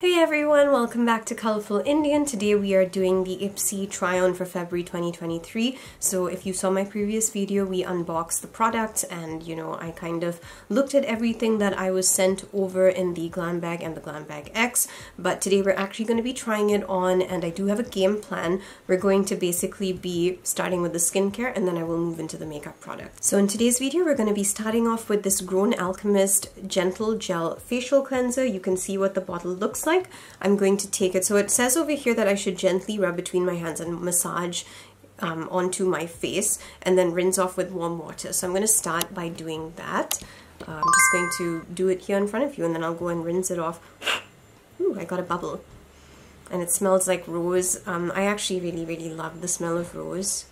Hey everyone, welcome back to Colourful Indian. Today we are doing the IPSY try-on for February 2023. So if you saw my previous video, we unboxed the products and I kind of looked at everything that I was sent over in the Glam Bag and the Glam Bag X. But today we're actually going to be trying it on, and I do have a game plan. We're going to basically be starting with the skincare and then I will move into the makeup product. So in today's video we're going to be starting off with this Grown Alchemist Gentle Gel Facial Cleanser. You can see what the bottle looks like. I'm going to take it. So it says over here that I should gently rub between my hands and massage onto my face and then rinse off with warm water. So I'm going to start by doing that. I'm just going to do it here in front of you and then I'll go and rinse it off. Ooh, I got a bubble. And it smells like rose. I actually really love the smell of rose.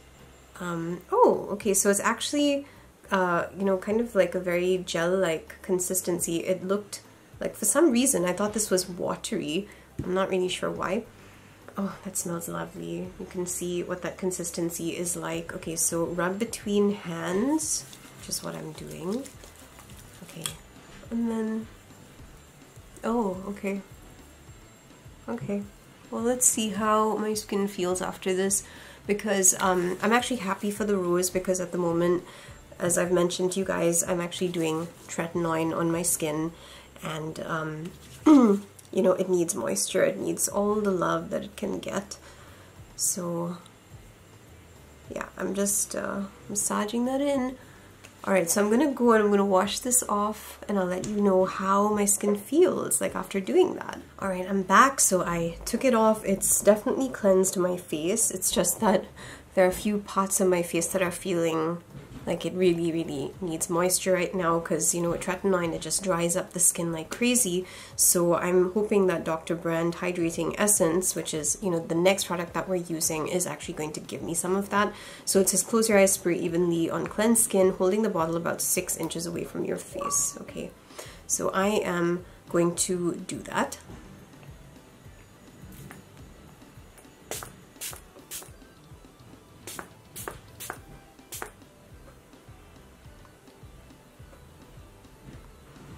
Oh, okay, so it's actually, kind of like a very gel-like consistency. It looked like, for some reason, I thought this was watery. I'm not really sure why. Oh, that smells lovely. You can see what that consistency is like. Okay, so rub between hands, which is what I'm doing. Okay, and then, oh, okay. Okay, well, let's see how my skin feels after this, because I'm actually happy for the rose, because at the moment, as I've mentioned to you guys, I'm actually doing tretinoin on my skin. And it needs moisture, it needs all the love that it can get. So yeah, I'm just massaging that in. Alright, so I'm gonna go and I'm gonna wash this off and I'll let you know how my skin feels like after doing that. Alright, I'm back. So I took it off. It's definitely cleansed my face. It's just that there are a few parts of my face that are feeling like it really needs moisture right now, because with tretinoin it just dries up the skin like crazy. So I'm hoping that Dr. Brand Hydrating Essence, which is the next product that we're using, is actually going to give me some of that. So it says close your eyes, spray evenly on cleansed skin, holding the bottle about 6 inches away from your face. Okay, so I am going to do that.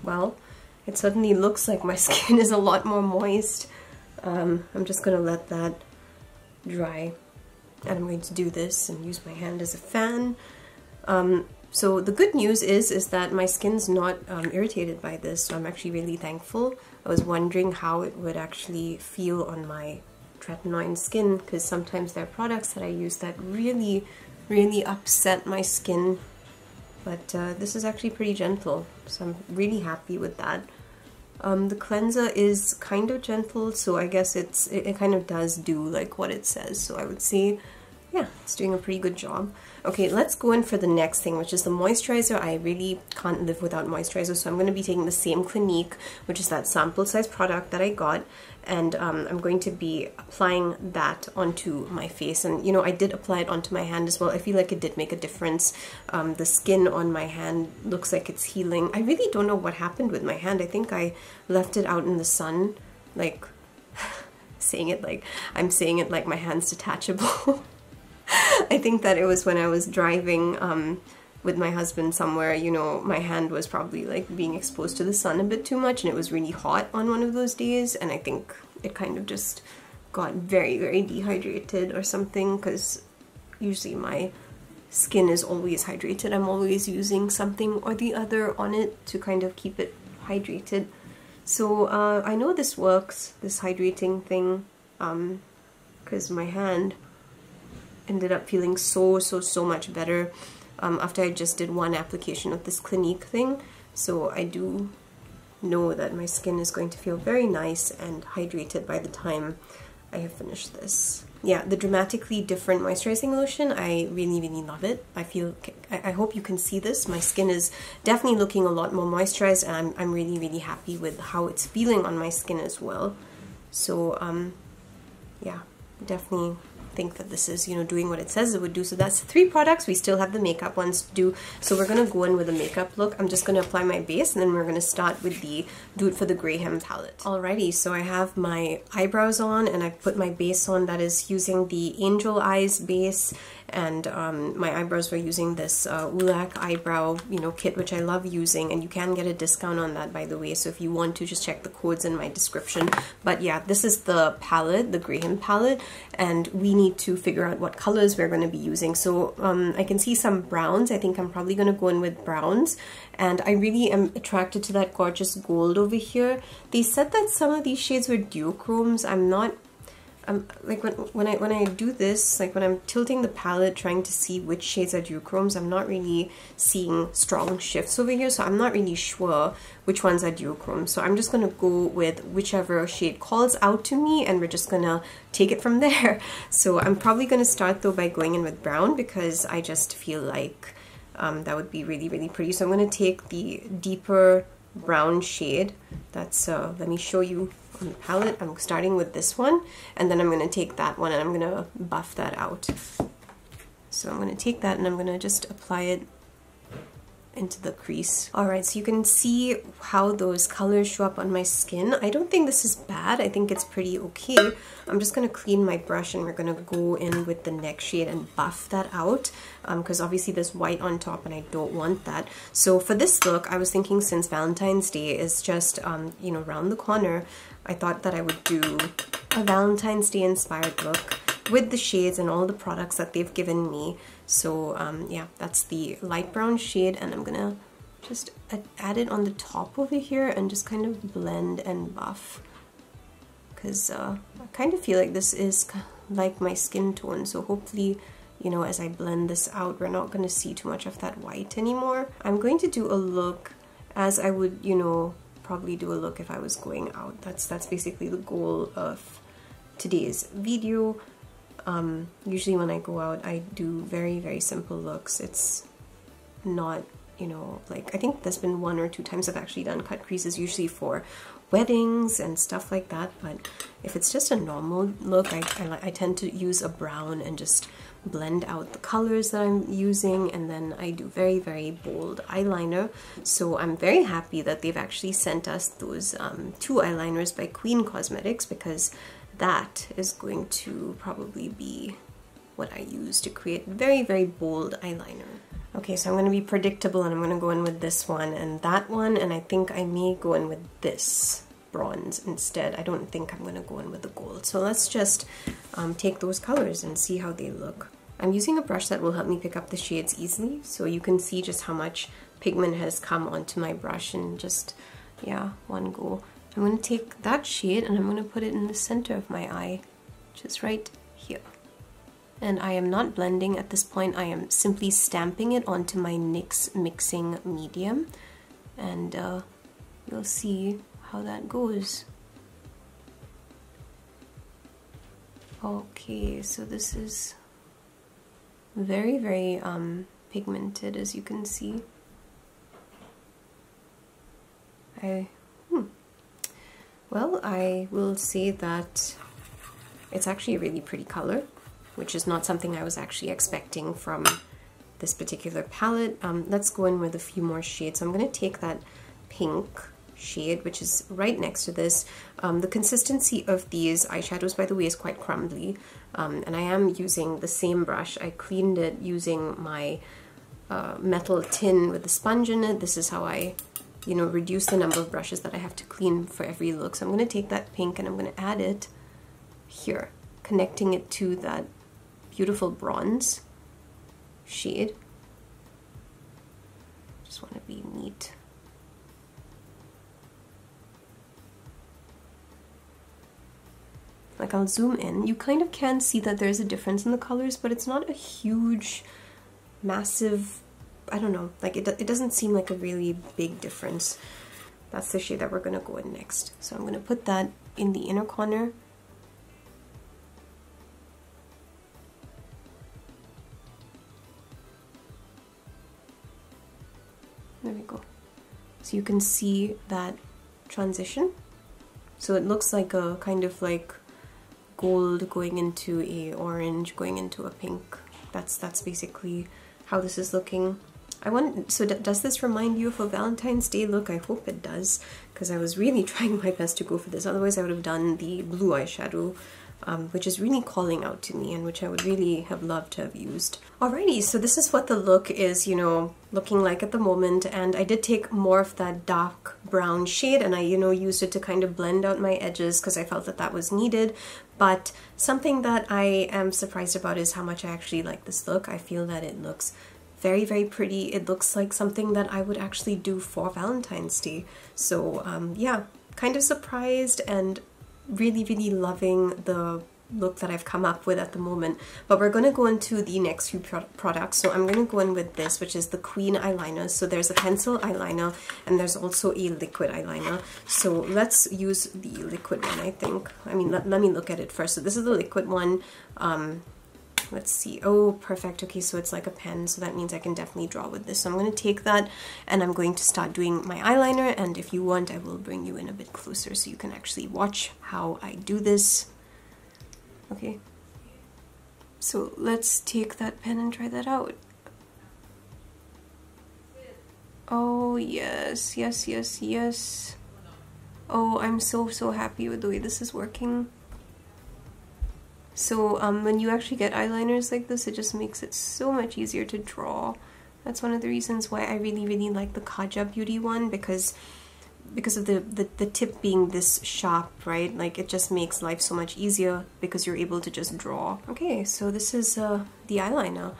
Well, it suddenly looks like my skin is a lot more moist. I'm just going to let that dry. And I'm going to do this and use my hand as a fan. So the good news is that my skin's not irritated by this, so I'm actually really thankful. I was wondering how it would actually feel on my tretinoin skin, because sometimes there are products that I use that really upset my skin. But this is actually pretty gentle, so I'm really happy with that. The cleanser is kind of gentle, so I guess it kind of does do like what it says. So I would say, yeah, it's doing a pretty good job. Okay, let's go in for the next thing, which is the moisturizer. I really can't live without moisturizer, so I'm going to be taking the same Clinique, which is that sample size product that I got, and I'm going to be applying that onto my face. And I did apply it onto my hand as well. I feel like it did make a difference. The skin on my hand looks like it's healing. I really don't know what happened with my hand. I think I left it out in the sun, like saying it like I'm saying it like my hand's detachable. I think that it was when I was driving with my husband somewhere, my hand was probably like being exposed to the sun a bit too much, and it was really hot on one of those days, and I think it kind of just got very dehydrated or something, because usually my skin is always hydrated. I'm always using something or the other on it to kind of keep it hydrated. So I know this works, this hydrating thing, because my hand ended up feeling so much better after I just did one application of this Clinique thing. So I do know that my skin is going to feel very nice and hydrated by the time I have finished this. Yeah, the Dramatically Different Moisturizing Lotion, I really love it. I hope you can see this. My skin is definitely looking a lot more moisturized, and I'm really happy with how it's feeling on my skin as well. So yeah, definitely think that this is doing what it says it would do. So that's 3 products. We still have the makeup ones to do, so we're gonna go in with a makeup look. I'm just gonna apply my base, and then we're gonna start with the Do It for the Graham palette. Alrighty, so I have my eyebrows on and I put my base on. That is using the Angel Eyes base, and my eyebrows were using this Ulak eyebrow, you know, kit, which I love using, and you can get a discount on that, by the way, so if you want to, just check the codes in my description. But yeah, this is the palette, the Graham palette, and we need to figure out what colors we're going to be using. So I can see some browns. I think I'm probably going to go in with browns, and I really am attracted to that gorgeous gold over here. They said that some of these shades were duochromes. I'm not, like when I do this, like when I'm tilting the palette trying to see which shades are duochromes, I'm not really seeing strong shifts over here, so I'm not really sure which ones are duochromes. So I'm just going to go with whichever shade calls out to me, and we're just going to take it from there. So I'm probably going to start though by going in with brown, because I just feel like that would be really, really pretty. So I'm going to take the deeper brown shade. That's let me show you on the palette. I'm starting with this one, and then I'm going to take that one and I'm going to buff that out. So I'm going to take that and I'm going to just apply it into the crease. Alright, so you can see how those colors show up on my skin. I don't think this is bad. I think it's pretty okay. I'm just going to clean my brush and we're going to go in with the next shade and buff that out, because obviously there's white on top and I don't want that. So for this look, I was thinking, since Valentine's Day is just you know, around the corner, I thought that I would do a Valentine's Day inspired look with the shades and all the products that they've given me. So yeah, that's the light brown shade, and I'm gonna just add it on the top over here and just kind of blend and buff, because I kind of feel like this is like my skin tone. So hopefully, you know, as I blend this out, we're not going to see too much of that white anymore. I'm going to do a look as I would, you know, probably do a look if I was going out. That's basically the goal of today's video. Usually when I go out, I do very, very simple looks. It's not, you know, like, I think there's been 1 or 2 times I've actually done cut creases, usually for weddings and stuff like that. But if it's just a normal look, I tend to use a brown and just blend out the colors that I'm using, and then I do very, very bold eyeliner. So I'm very happy that they've actually sent us those 2 eyeliners by Queen Cosmetics, because that is going to probably be what I use to create very, very bold eyeliner. Okay, so I'm going to be predictable and I'm going to go in with this one and that one, and I think I may go in with this bronze instead. I don't think I'm going to go in with the gold. So let's just take those colors and see how they look. I'm using a brush that will help me pick up the shades easily, so you can see just how much pigment has come onto my brush in just, yeah, one go. I'm going to take that shade and I'm going to put it in the center of my eye, just right here. And I am not blending at this point, I am simply stamping it onto my NYX mixing medium, and you'll see how that goes. Okay, so this is very, very pigmented, as you can see. Well, I will say that it's actually a really pretty color, which is not something I was actually expecting from this particular palette. Let's go in with a few more shades. So I'm going to take that pink shade, which is right next to this. The consistency of these eyeshadows, by the way, is quite crumbly, and I am using the same brush. I cleaned it using my metal tin with the sponge in it. This is how I, you know, reduce the number of brushes that I have to clean for every look. So I'm going to take that pink and I'm going to add it here, connecting it to that beautiful bronze shade. Just want to be neat. Like, I'll zoom in. You kind of can see that there's a difference in the colors, but it's not a huge, massive, I don't know, like it doesn't seem like a really big difference. That's the shade that we're going to go in next. So I'm going to put that in the inner corner. There we go. So you can see that transition. So it looks like a kind of like gold going into a orange, going into a pink. That's basically how this is looking. So does this remind you of a Valentine's Day look? I hope it does, because I was really trying my best to go for this. Otherwise I would have done the blue eyeshadow which is really calling out to me and which I would really have loved to have used. Alrighty, so this is what the look is, you know, looking like at the moment, and I did take more of that dark brown shade and I, you know, used it to kind of blend out my edges because I felt that that was needed. But something that I am surprised about is how much I actually like this look. I feel that it looks very, very pretty. It looks like something that I would actually do for Valentine's Day. So yeah, kind of surprised and really, really loving the look that I've come up with at the moment. But we're going to go into the next few products. So I'm going to go in with this, which is the Queen eyeliner. So there's a pencil eyeliner and there's also a liquid eyeliner. So let's use the liquid one, I think. I mean, let me look at it first. So this is the liquid one. Let's see. Oh, perfect. Okay, so it's like a pen, so that means I can definitely draw with this. So I'm going to take that and I'm going to start doing my eyeliner, and if you want, I will bring you in a bit closer so you can actually watch how I do this. Okay, so let's take that pen and try that out. Oh, yes, yes, yes, yes. Oh, I'm so happy with the way this is working. So when you actually get eyeliners like this, it just makes it so much easier to draw. That's one of the reasons why I really, really like the Kaja Beauty one, because of the tip being this sharp, right? Like, it just makes life so much easier because you're able to just draw. Okay, so this is the eyeliner.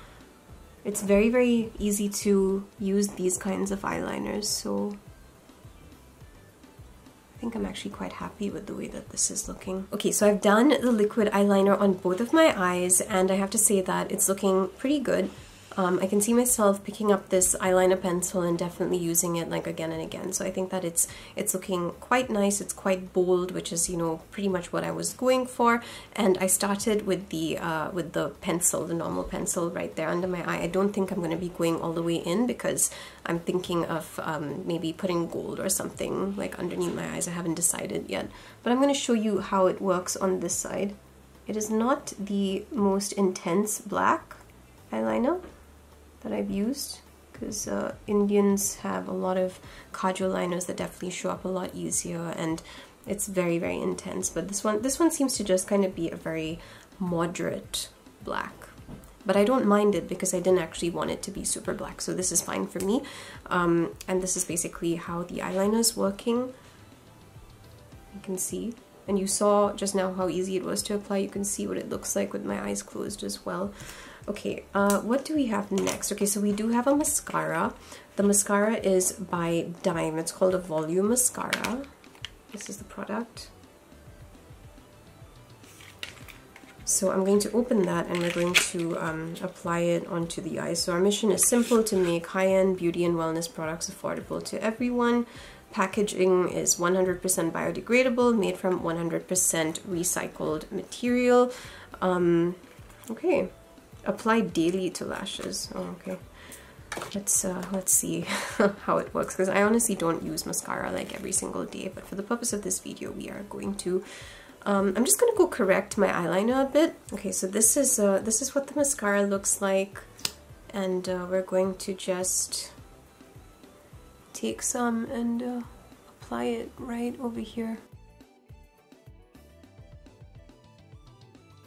It's very, very easy to use these kinds of eyeliners, so I think I'm actually quite happy with the way that this is looking. Okay, so I've done the liquid eyeliner on both of my eyes, and I have to say that it's looking pretty good. I can see myself picking up this eyeliner pencil and definitely using it like again and again. So I think that it's looking quite nice. It's quite bold, which is, you know, pretty much what I was going for. And I started with the pencil, the normal pencil right there under my eye. I don't think I'm going to be going all the way in because I'm thinking of maybe putting gold or something like underneath my eyes. I haven't decided yet, but I'm going to show you how it works on this side. It is not the most intense black eyeliner that I've used, because Indians have a lot of kajal liners that definitely show up a lot easier, and it's very, very intense. But this one seems to just kind of be a very moderate black, but I don't mind it because I didn't actually want it to be super black, so this is fine for me. And this is basically how the eyeliner is working. You can see, and you saw just now how easy it was to apply. You can see what it looks like with my eyes closed as well. Okay, what do we have next? Okay, so we do have a mascara. The mascara is by Dime. It's called a volume mascara. This is the product. So I'm going to open that and we're going to apply it onto the eyes. So our mission is simple: to make high-end beauty and wellness products affordable to everyone. Packaging is 100% biodegradable, made from 100% recycled material. Okay. Apply daily to lashes. Oh, okay. Let's see how it works, because I honestly don't use mascara like every single day, but for the purpose of this video we are going to I'm just gonna go correct my eyeliner a bit. Okay, so this is what the mascara looks like, and we're going to just take some and apply it right over here.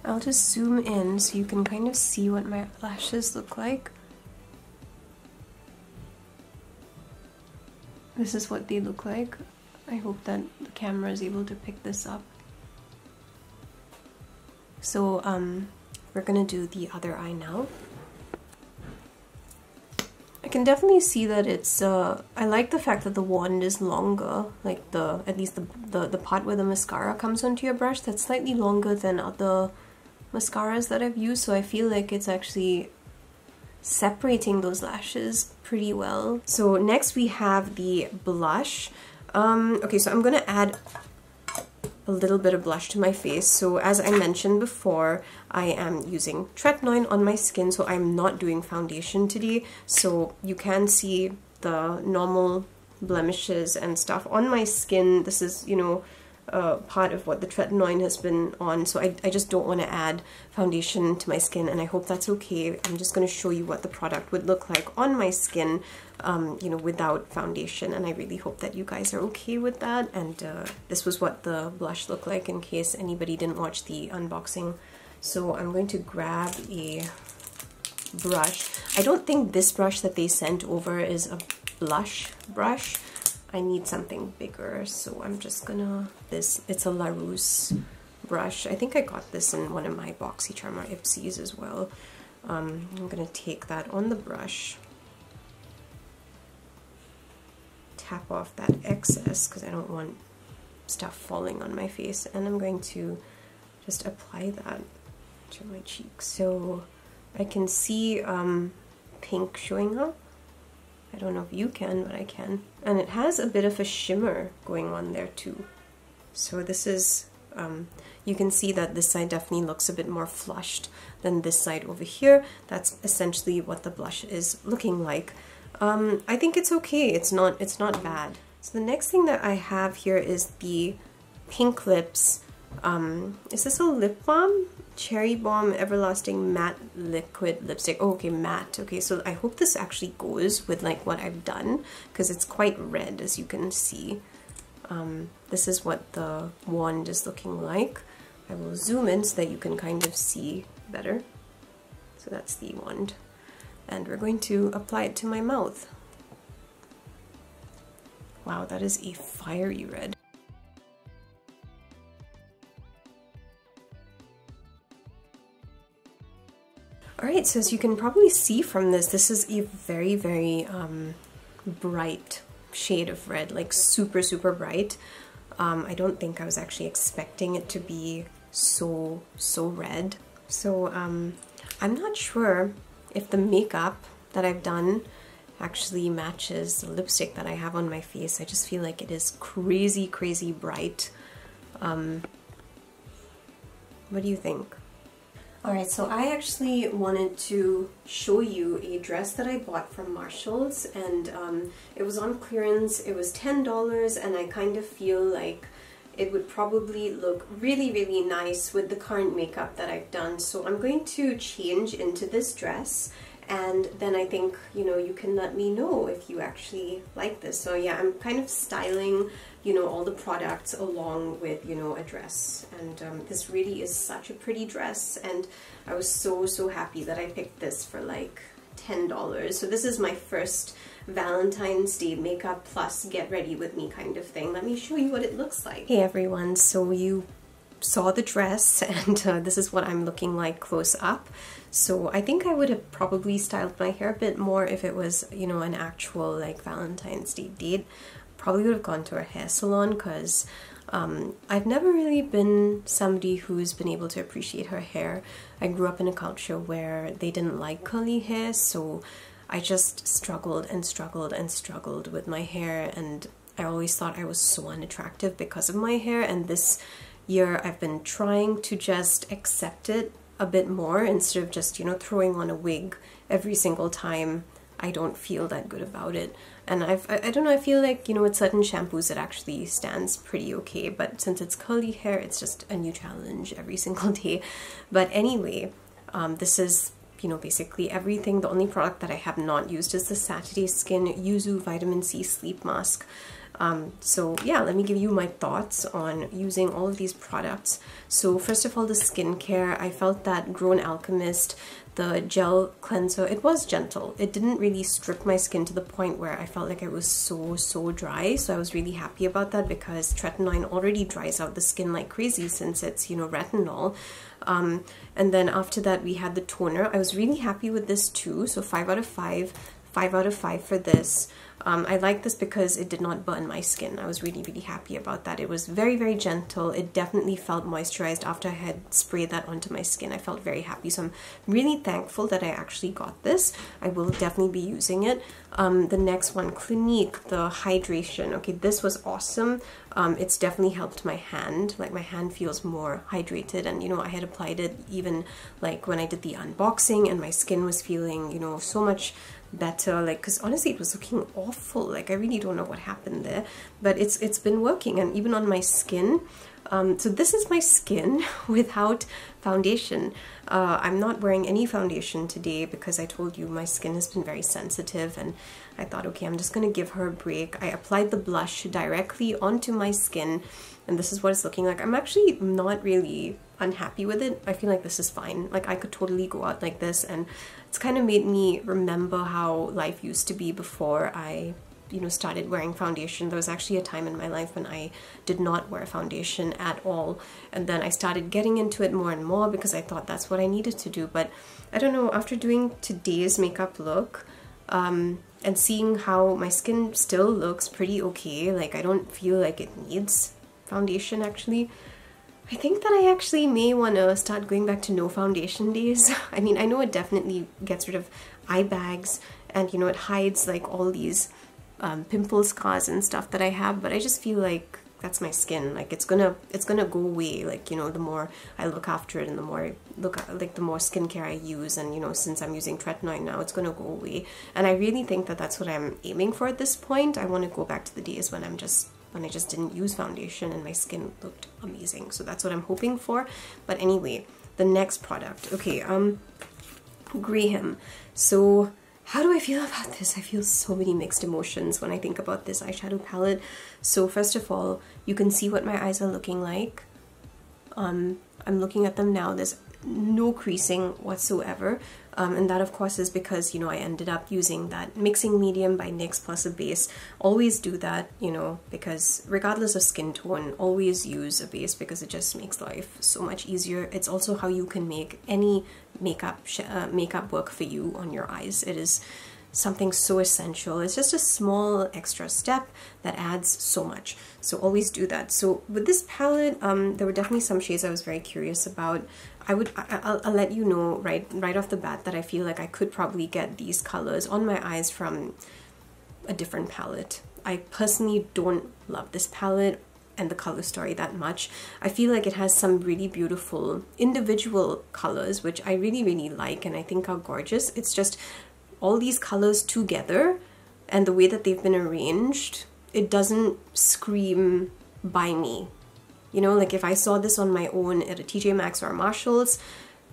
I'll just zoom in so you can kind of see what my lashes look like. This is what they look like. I hope that the camera is able to pick this up. So we're gonna do the other eye now. I can definitely see that it's I like the fact that the wand is longer, like at least the part where the mascara comes onto your brush, that's slightly longer than other mascaras that I've used, so I feel like it's actually separating those lashes pretty well. So next we have the blush. Okay, so I'm gonna add a little bit of blush to my face. So as I mentioned before, I am using tretinoin on my skin, so I'm not doing foundation today. So you can see the normal blemishes and stuff on my skin. This is, you know, part of what the tretinoin has been on, so I just don't want to add foundation to my skin, and I hope that's okay. I'm just going to show you what the product would look like on my skin, you know, without foundation, and I really hope that you guys are okay with that. And this was what the blush looked like in case anybody didn't watch the unboxing. So I'm going to grab a brush. I don't think this brush that they sent over is a blush brush. I need something bigger, so I'm just gonna, it's a Larousse brush. I think I got this in one of my BoxyCharm or IPSYs as well. I'm gonna take that on the brush, tap off that excess because I don't want stuff falling on my face, and I'm going to just apply that to my cheeks. So I can see pink showing up. I don't know if you can, but I can. And it has a bit of a shimmer going on there too. So this is, you can see that this side definitely looks a bit more flushed than this side over here. That's essentially what the blush is looking like. I think it's okay, it's not bad. So the next thing that I have here is the Pink Lips. Is this a lip balm? Cherry Bomb Everlasting Matte Liquid Lipstick. Oh, okay, matte. Okay, so I hope this actually goes with like what I've done, because it's quite red, as you can see. This is what the wand is looking like. I will zoom in so that you can kind of see better. So that's the wand. And we're going to apply it to my mouth. Wow, that is a fiery red. Alright, so as you can probably see from this, this is a very, very bright shade of red, like super, super bright. I don't think I was actually expecting it to be so red. So I'm not sure if the makeup that I've done actually matches the lipstick that I have on my face. I just feel like it is crazy, crazy bright. What do you think? Alright, so I actually wanted to show you a dress that I bought from Marshall's, and it was on clearance. It was $10, and I kind of feel like it would probably look really, really nice with the current makeup that I've done. So I'm going to change into this dress, and then I think, you know, you can let me know if you actually like this. So yeah, I'm kind of styling, you know, all the products along with, you know, a dress. And this really is such a pretty dress, and I was so happy that I picked this for like $10. So this is my first Valentine's Day makeup plus get ready with me kind of thing. Let me show you what it looks like. Hey everyone, so you saw the dress, and this is what I'm looking like close up. So I think I would have probably styled my hair a bit more if it was, you know, an actual like Valentine's Day date. Probably would have gone to a hair salon, because I've never really been somebody who's been able to appreciate her hair. I grew up in a culture where they didn't like curly hair, so I just struggled and struggled and struggled with my hair, and I always thought I was so unattractive because of my hair. And this year I've been trying to just accept it a bit more, instead of just, you know, throwing on a wig every single time I don't feel that good about it. And I don't know, I feel like, you know, with certain shampoos it actually stands pretty okay, but since it's curly hair, it's just a new challenge every single day. But anyway, this is, you know, basically everything. The only product that I have not used is the Saturday Skin Yuzu Vitamin C Sleep Mask. So yeah, let me give you my thoughts on using all of these products. So first of all, the skincare, I felt that Grown Alchemist, the gel cleanser, it was gentle. It didn't really strip my skin to the point where I felt like it was so dry. So I was really happy about that, because tretinoin already dries out the skin like crazy since it's, you know, retinol. And then after that we had the toner. I was really happy with this too. So 5 out of 5. 5 out of 5 for this. I like this because it did not burn my skin. I was really happy about that. It was very gentle. It definitely felt moisturized after I had sprayed that onto my skin. I felt very happy. So I'm really thankful that I actually got this. I will definitely be using it. The next one, Clinique, the hydration. Okay, this was awesome. It's definitely helped my hand. Like, my hand feels more hydrated, and you know, I had applied it even like when I did the unboxing, and my skin was feeling, you know, so much better. Like, because honestly it was looking awful. Like, I really don't know what happened there, but it's been working, and even on my skin. So this is my skin without foundation. I'm not wearing any foundation today because I told you my skin has been very sensitive, and I thought, okay, I'm just gonna give her a break. I applied the blush directly onto my skin, and this is what it's looking like. I'm actually not really unhappy with it. I feel like this is fine. Like, I could totally go out like this, and it's kind of made me remember how life used to be before I, you know, started wearing foundation. There was actually a time in my life when I did not wear foundation at all, and then I started getting into it more and more because I thought that's what I needed to do. But I don't know, after doing today's makeup look, and seeing how my skin still looks pretty okay, like I don't feel like it needs foundation actually, I think that I actually may want to start going back to no foundation days. I mean, I know it definitely gets rid of eye bags, and you know, it hides like all these pimple scars and stuff that I have, but I just feel like that's my skin. Like, it's gonna go away, like, you know, the more I look after it and the more I the more skincare I use, and you know, since I'm using tretinoid now, it's gonna go away. And I really think that that's what I'm aiming for at this point. I want to go back to the days when I just didn't use foundation and my skin looked amazing. So that's what I'm hoping for. But anyway, the next product. Okay, Graham. So how do I feel about this? I feel so many mixed emotions when I think about this eyeshadow palette. So first of all, you can see what my eyes are looking like. I'm looking at them now. There's no creasing whatsoever, and that of course is because, you know, I ended up using that mixing medium by NYX plus a base. Always do that, you know, because regardless of skin tone, always use a base because it just makes life so much easier. It's also how you can make any makeup work for you on your eyes. It is something so essential. It's just a small extra step that adds so much. So always do that. So with this palette, there were definitely some shades I was very curious about. I'll let you know right off the bat that I feel like I could probably get these colors on my eyes from a different palette. I personally don't love this palette and the color story that much. I feel like it has some really beautiful individual colors, which I really like and I think are gorgeous. It's just all these colors together and the way that they've been arranged, it doesn't scream buy me. You know, like if I saw this on my own at a TJ Maxx or a Marshalls,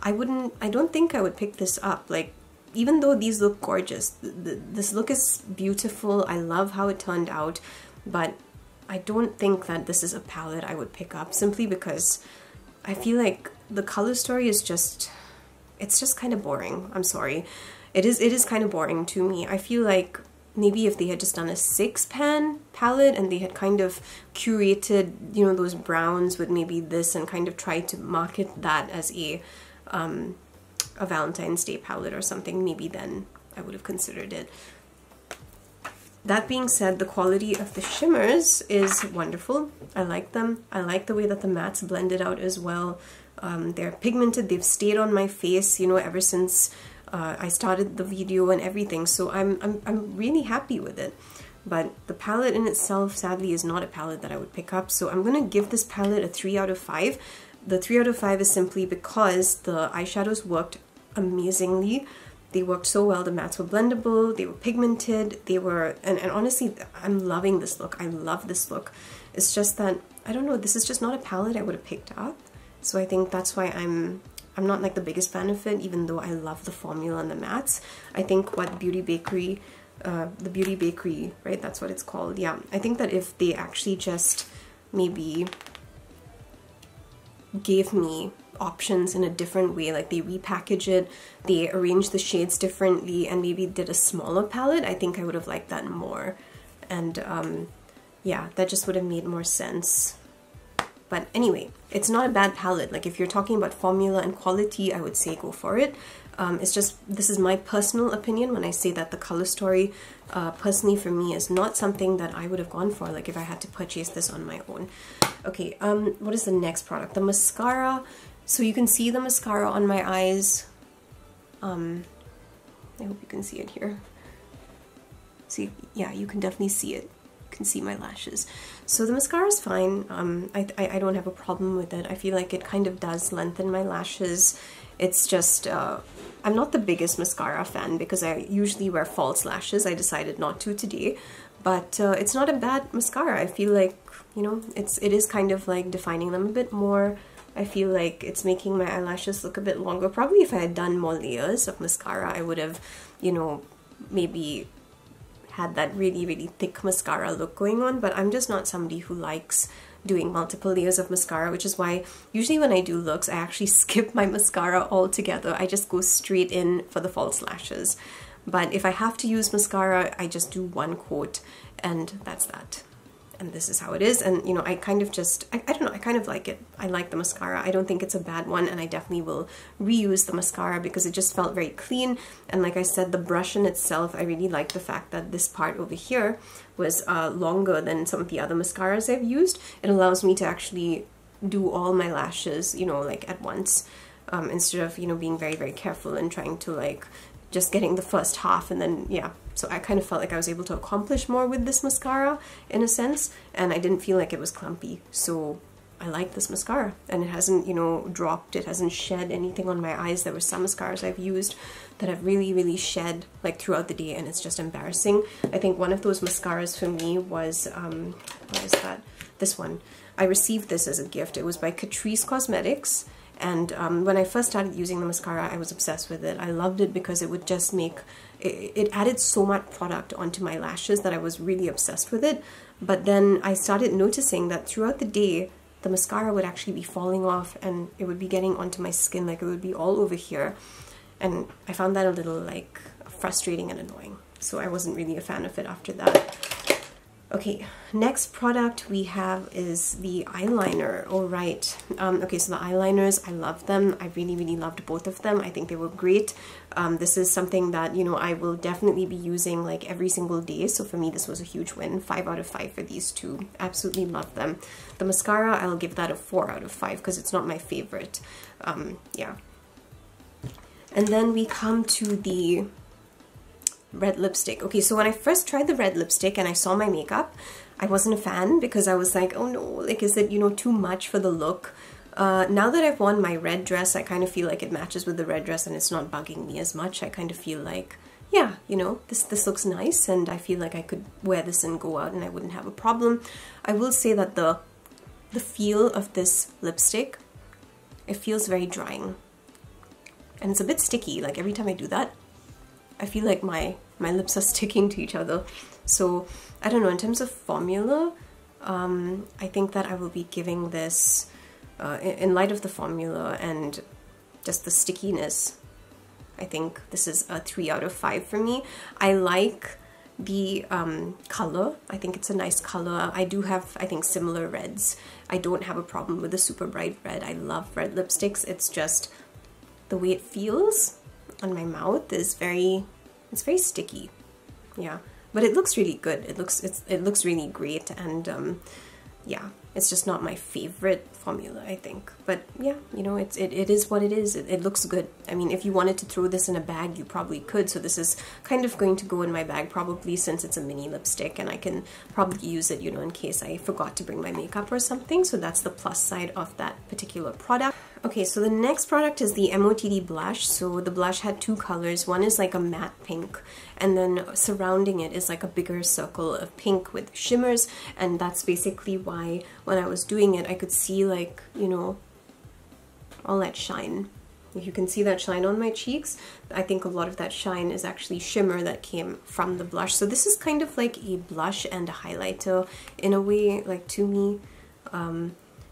I don't think I would pick this up. Like, even though these look gorgeous, this look is beautiful, I love how it turned out, but I don't think that this is a palette I would pick up, simply because I feel like the color story is just, it's just kind of boring. I'm sorry. It is kind of boring to me. I feel like maybe if they had just done a 6-pan palette and they had kind of curated, you know, those browns with maybe this and kind of tried to market that as a Valentine's Day palette or something, maybe then I would have considered it. That being said, the quality of the shimmers is wonderful. I like them. I like the way that the mattes blended out as well. They're pigmented. They've stayed on my face, you know, ever since I started the video and everything. So I'm really happy with it. But the palette in itself, sadly, is not a palette that I would pick up. So I'm gonna give this palette a 3 out of 5. The 3 out of 5 is simply because the eyeshadows worked amazingly. They worked so well. The mattes were blendable, they were pigmented, they were, and honestly, I'm loving this look. I love this look. It's just that, I don't know, this is just not a palette I would have picked up. So I think that's why I'm not like the biggest fan of it, even though I love the formula and the mattes. I think what the Beauty Bakery, right, that's what it's called, yeah. I think that if they actually just maybe gave me options in a different way, like they repackage it, they arrange the shades differently, and maybe did a smaller palette, I think I would have liked that more. And yeah, that just would have made more sense. But anyway, it's not a bad palette. Like, if you're talking about formula and quality, I would say go for it. It's just, this is my personal opinion when I say that the color story, personally for me, is not something that I would have gone for, like if I had to purchase this on my own. Okay, what is the next product? The mascara. So you can see the mascara on my eyes. I hope you can see it here. See, yeah, you can definitely see it. You can see my lashes. So the mascara is fine. I don't have a problem with it. I feel like it kind of does lengthen my lashes. It's just, I'm not the biggest mascara fan because I usually wear false lashes. I decided not to today, but it's not a bad mascara. I feel like, you know, it is kind of like defining them a bit more. I feel like it's making my eyelashes look a bit longer. Probably if I had done more layers of mascara, I would have, you know, maybe had that really, really thick mascara look going on, but I'm just not somebody who likes doing multiple layers of mascara, which is why usually when I do looks, I actually skip my mascara altogether. I just go straight in for the false lashes. But if I have to use mascara, I just do one coat and that's that. And this is how it is. And, you know, I kind of just, I don't know, I kind of like it. I like the mascara. I don't think it's a bad one, and I definitely will reuse the mascara because it just felt very clean. And like I said, the brush in itself, I really like the fact that this part over here was longer than some of the other mascaras I've used. It allows me to actually do all my lashes, you know, like at once, instead of, you know, being very, very careful and trying to like just getting the first half and then, yeah. So I kind of felt like I was able to accomplish more with this mascara in a sense, and I didn't feel like it was clumpy. So I like this mascara, and it hasn't, you know, dropped, it hasn't shed anything on my eyes. There were some mascaras I've used that have really, really shed like throughout the day, and it's just embarrassing. I think one of those mascaras for me was, what is that? This one. I received this as a gift. It was by Catrice Cosmetics. And when I first started using the mascara, I was obsessed with it. I loved it because it would just make, it added so much product onto my lashes that I was really obsessed with it. But then I started noticing that throughout the day, the mascara would actually be falling off and it would be getting onto my skin, like it would be all over here. And I found that a little like frustrating and annoying. So I wasn't really a fan of it after that. Okay, next product we have is the eyeliner. All right. Okay, so the eyeliners, I love them. I really, really loved both of them. I think they were great. This is something that, you know, I will definitely be using like every single day. So for me, this was a huge win. 5 out of 5 for these two. Absolutely love them. The mascara, I'll give that a 4 out of 5 because it's not my favorite. Yeah. And then we come to the red lipstick. Okay, so when I first tried the red lipstick and I saw my makeup, I wasn't a fan because I was like, oh no, like is it, you know, too much for the look? Now that I've worn my red dress, I kind of feel like it matches with the red dress and it's not bugging me as much. I kind of feel like, yeah, you know, this looks nice and I feel like I could wear this and go out and I wouldn't have a problem. I will say that the feel of this lipstick, it feels very drying and it's a bit sticky. Like every time I do that, I feel like my lips are sticking to each other. So I don't know, in terms of formula, I think that I will be giving this, in light of the formula and just the stickiness, I think this is a 3 out of 5 for me. I like the color. I think it's a nice color. I do have, I think, similar reds. I don't have a problem with the super bright red. I love red lipsticks. It's just the way it feels on my mouth is it's very sticky. Yeah, but it looks really good. It looks really great, and yeah, it's just not my favorite formula, I think. But yeah, you know, it is what it is. It looks good. I mean, if you wanted to throw this in a bag, you probably could. So this is kind of going to go in my bag probably, since it's a mini lipstick, and I can probably use it, you know, in case I forgot to bring my makeup or something. So that's the plus side of that particular product. Okay, so the next product is the MOTD blush. So the blush had two colors. One is like a matte pink, and then surrounding it is like a bigger circle of pink with shimmers, and that's basically why when I was doing it, I could see, like, you know, all that shine. If you can see that shine on my cheeks, I think a lot of that shine is actually shimmer that came from the blush. So this is kind of like a blush and a highlighter in a way, like, to me.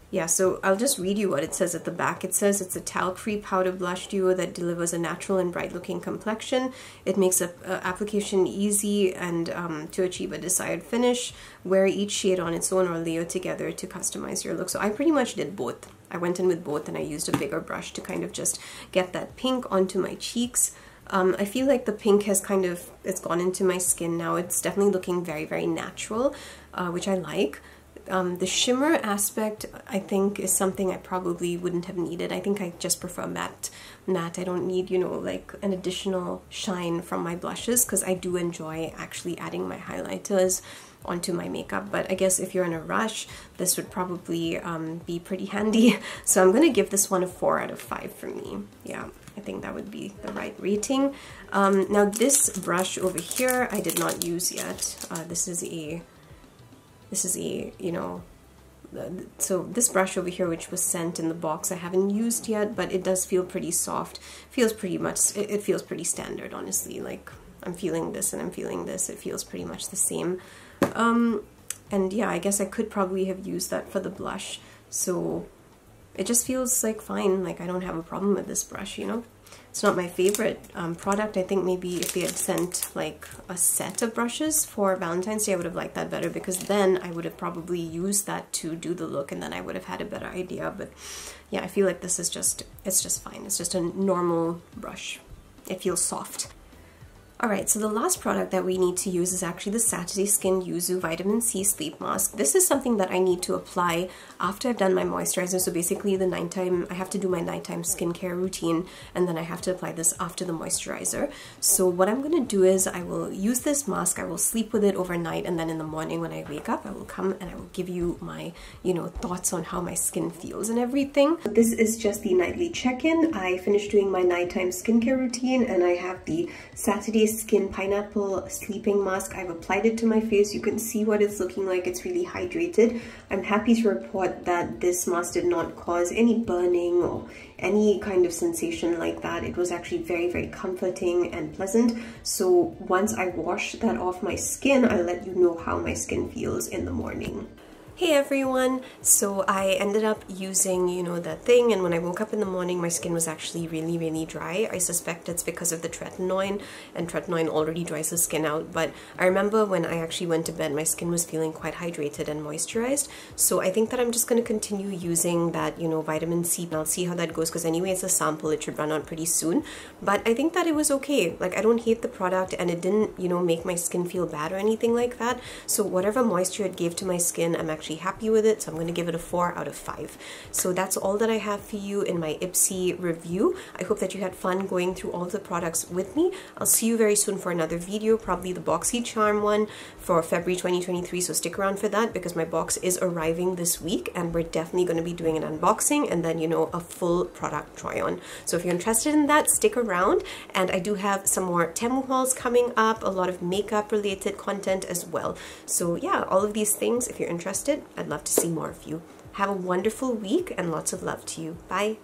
Yeah, so I'll just read you what it says at the back. It says it's a talc-free powder blush duo that delivers a natural and bright-looking complexion. It makes application easy and to achieve a desired finish. Wear each shade on its own or layer together to customize your look. So I pretty much did both. I went in with both, and I used a bigger brush to kind of just get that pink onto my cheeks. I feel like the pink has kind of, it's gone into my skin now. It's definitely looking very, very natural, which I like. The shimmer aspect, I think, is something I probably wouldn't have needed. I think I just prefer matte. I don't need, you know, like an additional shine from my blushes, because I do enjoy actually adding my highlighters onto my makeup. But I guess if you're in a rush, this would probably be pretty handy. So I'm gonna give this one a 4 out of 5 for me. Yeah, I think that would be the right rating. Now this brush over here I did not use yet. This is a you know, so this brush over here, which was sent in the box, I haven't used yet, but it does feel pretty soft. Feels pretty much, it feels pretty standard, honestly. Like, I'm feeling this and I'm feeling this. It feels pretty much the same. And yeah, I guess I could probably have used that for the blush. So it just feels like fine. Like, I don't have a problem with this brush, you know? It's not my favorite product. I think maybe if they had sent like a set of brushes for Valentine's Day, I would have liked that better, because then I would have probably used that to do the look and then I would have had a better idea. But yeah, I feel like this is just, it's just fine. It's just a normal brush. It feels soft. Alright, so the last product that we need to use is actually the Saturday Skin Yuzu Vitamin C Sleep Mask. This is something that I need to apply after I've done my moisturizer. So basically the nighttime, I have to do my nighttime skincare routine, and then I have to apply this after the moisturizer. So what I'm going to do is I will use this mask, I will sleep with it overnight, and then in the morning when I wake up, I will come and I will give you my, you know, thoughts on how my skin feels and everything. This is just the nightly check-in. I finished doing my nighttime skincare routine and I have the Saturday Skin Pineapple Sleeping Mask. I've applied it to my face. You can see what it's looking like. It's really hydrated. I'm happy to report that this mask did not cause any burning or any kind of sensation like that. It was actually very, very comforting and pleasant. So once I wash that off my skin, I'll let you know how my skin feels in the morning. Hey everyone! So I ended up using, you know, that thing, and when I woke up in the morning my skin was actually really, really dry. I suspect it's because of the tretinoin, and tretinoin already dries the skin out, but I remember when I actually went to bed my skin was feeling quite hydrated and moisturized. So I think that I'm just going to continue using that, you know, vitamin C, and I'll see how that goes, because anyway it's a sample, it should run out pretty soon. But I think that it was okay. Like, I don't hate the product and it didn't, you know, make my skin feel bad or anything like that. So whatever moisture it gave to my skin, I'm actually happy with it, so I'm going to give it a 4 out of 5. So that's all that I have for you in my IPSY review. I hope that you had fun going through all of the products with me. I'll see you very soon for another video, probably the BoxyCharm one for February 2023, so stick around for that, because my box is arriving this week and we're definitely going to be doing an unboxing and then, you know, a full product try on. So if you're interested in that, stick around. And I do have some more Temu hauls coming up, a lot of makeup related content as well. So yeah, all of these things, if you're interested, I'd love to see more of you. Have a wonderful week and lots of love to you. Bye.